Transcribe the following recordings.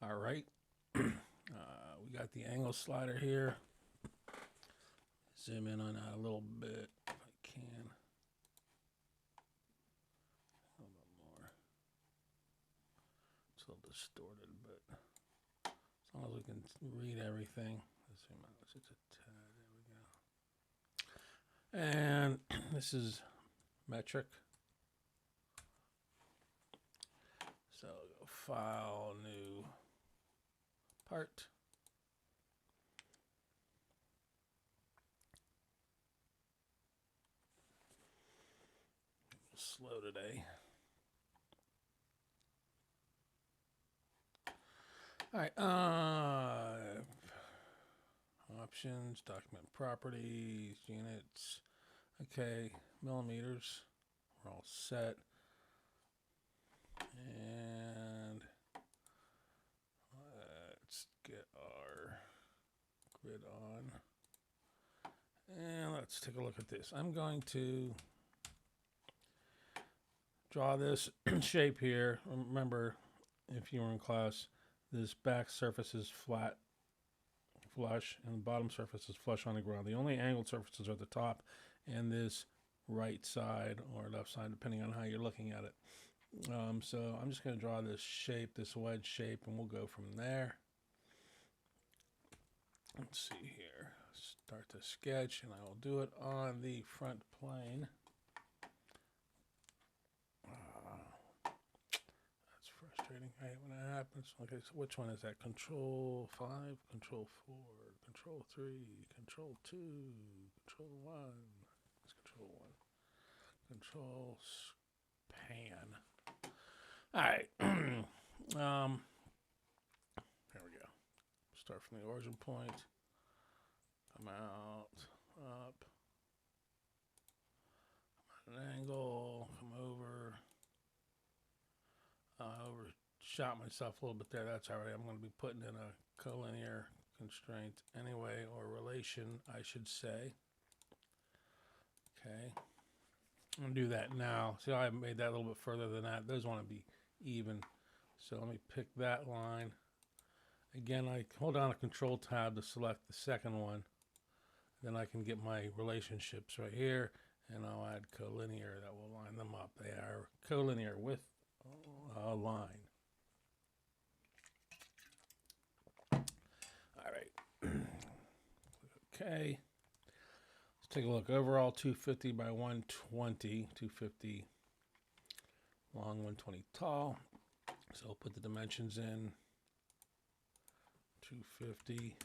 All right. We got the angle slider here. Zoom in on that a little bit if I can. A little bit more. It's a little distorted, but as long as we can read everything. Let's zoom out just a tad. There we go. And this is metric. So go file, new part. Slow today. All right. Options, document properties, units. Okay, millimeters. We're all set. And let's get our grid on. And let's take a look at this. I'm going to draw this shape here. Remember, if you were in class, this back surface is flat, flush, and the bottom surface is flush on the ground. The only angled surfaces are the top and this right side or left side, depending on how you're looking at it. So I'm just going to draw this shape, this wedge shape, and we'll go from there. Let's see here. Start to sketch, and I will do it on the front plane. That's frustrating. I hate when that happens. Okay, so which one is that? Control 5, Control 4, Control 3, Control 2, Control 1. It's Control 1. Control pan. All right. There we go. Start from the origin point. Come out, up, at an angle, come over. I overshot myself a little bit there. That's all right. I'm going to be putting in a collinear constraint anyway, or relation, I should say. Okay. I'm going to do that now. See how I made that a little bit further than that? Those want to be even. So let me pick that line. Again, I hold down a control tab to select the second one. Then I can get my relationships right here, and I'll add collinear that will line them up. They are collinear with a line. All right. Okay. Let's take a look. Overall 250 by 120. 250 long, 120 tall. So I'll put the dimensions in. 250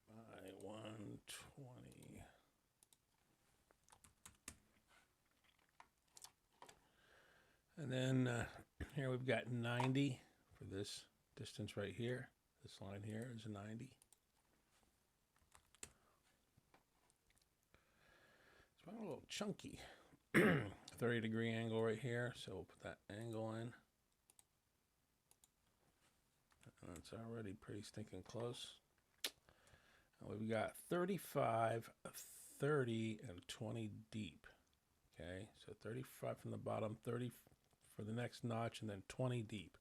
by 120. And then here we've got 90 for this distance right here. This line here is 90. It's a little chunky. 30-degree angle right here, so we'll put that angle in. And it's already pretty stinking close. And we've got 35, 30, and 20 deep. Okay, so 35 from the bottom, 30 for the next notch, and then 20 deep.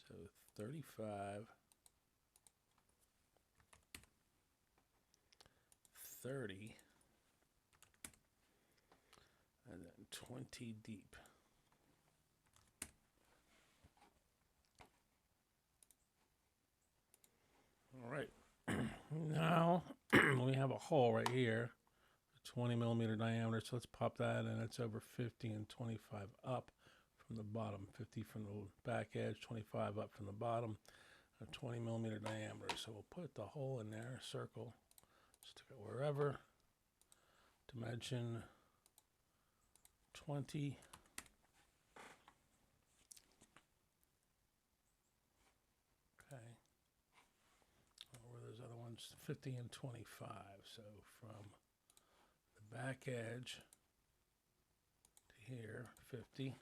So 35, 30, and then 20 deep. All right. Now we have a hole right here, 20 millimeter diameter. So let's pop that in. It's over 50 and 25 up from the bottom. 50 from the back edge, 25 up from the bottom. A 20 millimeter diameter. So we'll put the hole in there, circle, stick it wherever. Dimension 20. Okay. Where those other ones? 50 and 25. So from the back edge to here, 50.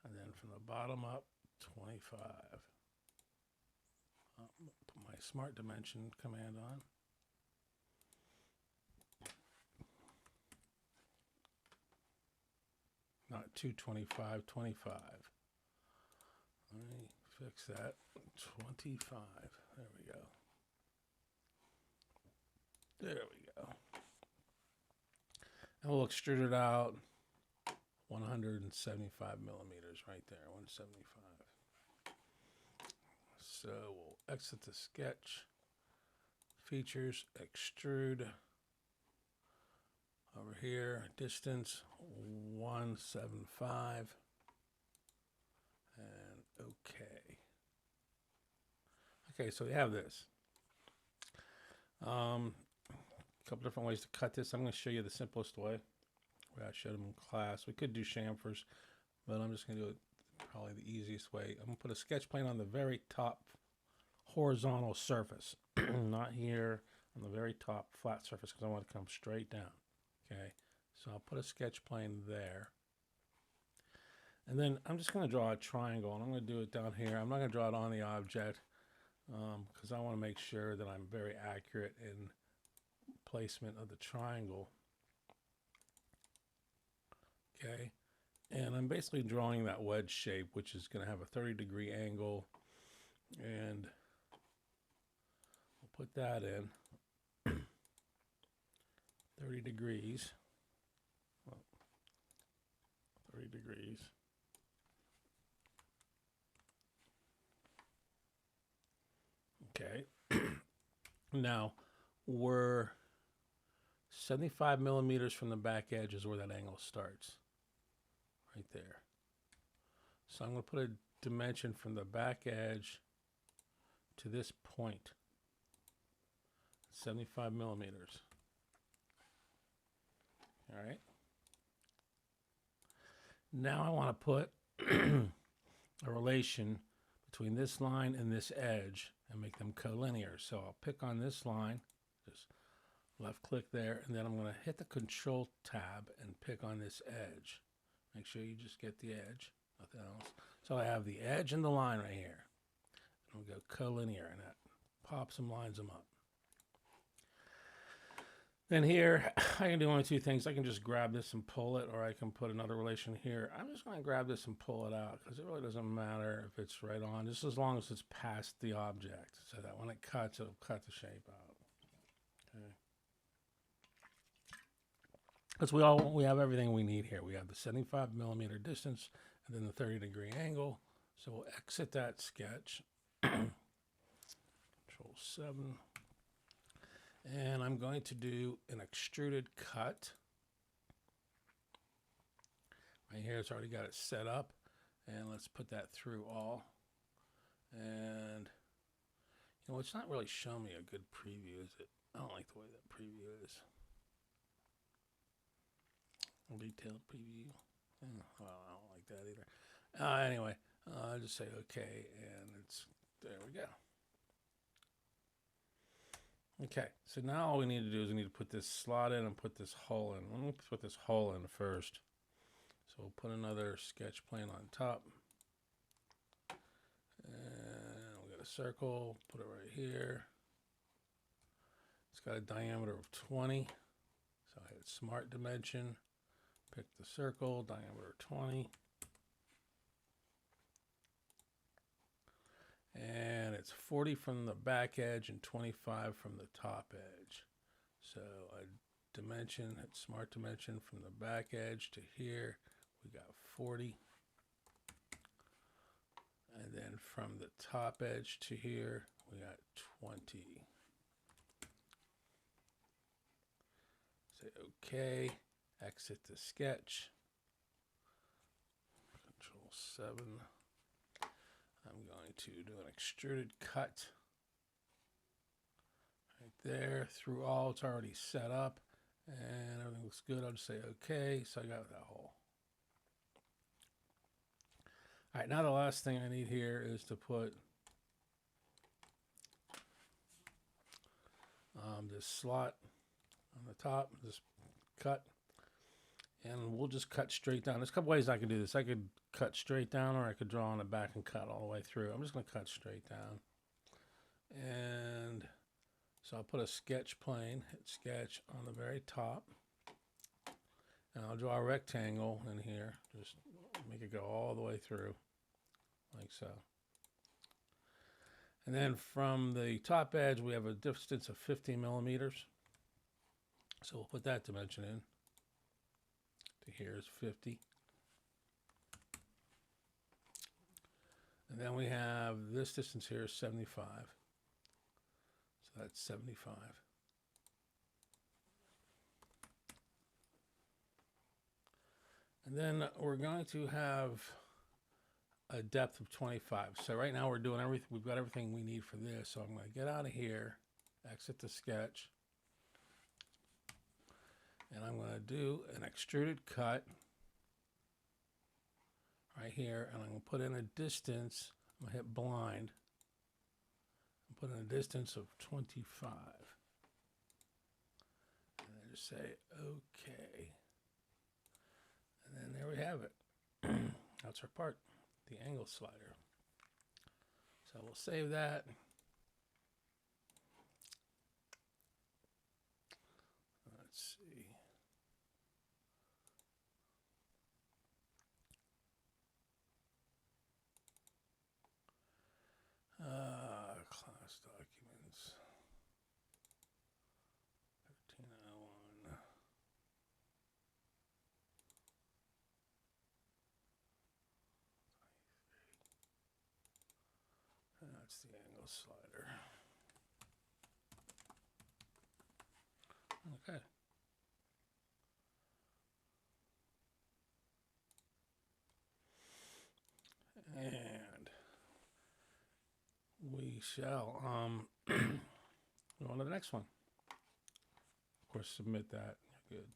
And then from the bottom up, 25. Put my smart dimension command on. 225, 25. Let me fix that. 25. There we go. There we go. And we'll extrude it out 175 millimeters right there, 175. So we'll exit the sketch. Features, extrude. Over here, distance 175. And okay. Okay, so we have this. A couple different ways to cut this. I'm going to show you the simplest way, where I showed them in class. We could do chamfers, but I'm just going to do it probably the easiest way. I'm going to put a sketch plane on the very top horizontal surface, not here, on the very top flat surface, because I want it to come straight down. Okay, so I'll put a sketch plane there. And then I'm just going to draw a triangle, and I'm going to do it down here. I'm not going to draw it on the object because I want to make sure that I'm very accurate in placement of the triangle. Okay, and I'm basically drawing that wedge shape, which is going to have a 30-degree angle, and we'll put that in 30 degrees. Well, 30 degrees. Okay. Now, we're 75 millimeters from the back edge is where that angle starts. Right there. So I'm going to put a dimension from the back edge to this point. 75 millimeters. All right. Now I want to put a relation between this line and this edge and make them collinear. So I'll pick on this line, just left click there, and then I'm going to hit the control tab and pick on this edge. Make sure you just get the edge, nothing else. So I have the edge and the line right here. And we'll go collinear, and that pops and lines them up. Then here, I can do one of two things. I can just grab this and pull it, or I can put another relation here. I'm just going to grab this and pull it out because it really doesn't matter if it's right on, just as long as it's past the object, so that when it cuts, it'll cut the shape out. Okay. Because we have everything we need here. We have the 75 millimeter distance and then the 30-degree angle. So we'll exit that sketch. Control 7. And I'm going to do an extruded cut. Right here, it's already got it set up. And let's put that through all. And, you know, it's not really showing me a good preview, is it? I don't like the way that preview is. Detailed preview. Well, I don't like that either. Anyway, I'll just say okay, and there we go. Okay, so now all we need to do is we need to put this slot in and put this hole in. Let me put this hole in first. So we'll put another sketch plane on top. And we'll get a circle, put it right here. It's got a diameter of 20. So I hit Smart Dimension, pick the circle, diameter 20. And it's 40 from the back edge and 25 from the top edge. So a dimension, hit Smart Dimension from the back edge to here, we got 40. And then from the top edge to here, we got 20. Say okay, exit the sketch. Control 7. I'm going to do an extruded cut right there through all. It's already set up and everything looks good. I'll just say okay. So I got that hole. All right, now the last thing I need here is to put this slot on the top, this cut, and we'll just cut straight down. There's a couple ways I can do this. I could cut straight down, or I could draw on the back and cut all the way through. I'm just going to cut straight down. And so I'll put a sketch plane, hit sketch on the very top. And I'll I'll draw a rectangle in here. Just make it go all the way through, like so. And then from the top edge, we have a distance of 50 millimeters. So we'll put that dimension in. To here is 50. And then we have this distance here is 75. So that's 75. And then we're going to have a depth of 25. So right now we're doing everything. We've got everything we need for this. So I'm going to get out of here, exit the sketch, and I'm going to do an extruded cut right here, and I'm going to put in a distance. I'm going to hit blind and put in a distance of 25. And then just say OK. And then there we have it. That's our part, the angle slider. So we'll save that. Let's see. Class documents. 1301. That's the angle slider. Okay. And we shall go on to the next one. Of course, submit that. Good.